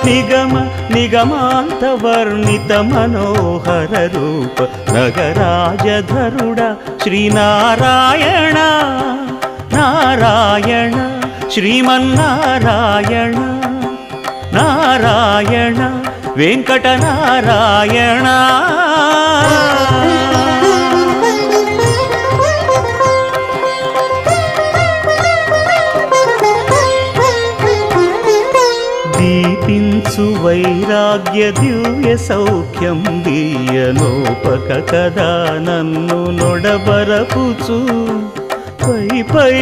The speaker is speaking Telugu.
నిగమ నిగమాంత వర్ణిత మనోహర రూప నగరాజధరుడ శ్రీనారాయణ నారాయణ శ్రీమన్నారాయణ నారాయణ వెంకటనారాయణ. దీపించు వైరాగ్య దివ్య సౌఖ్యం దీయనోపక కదా నన్ను నొడబరపుచు పై పై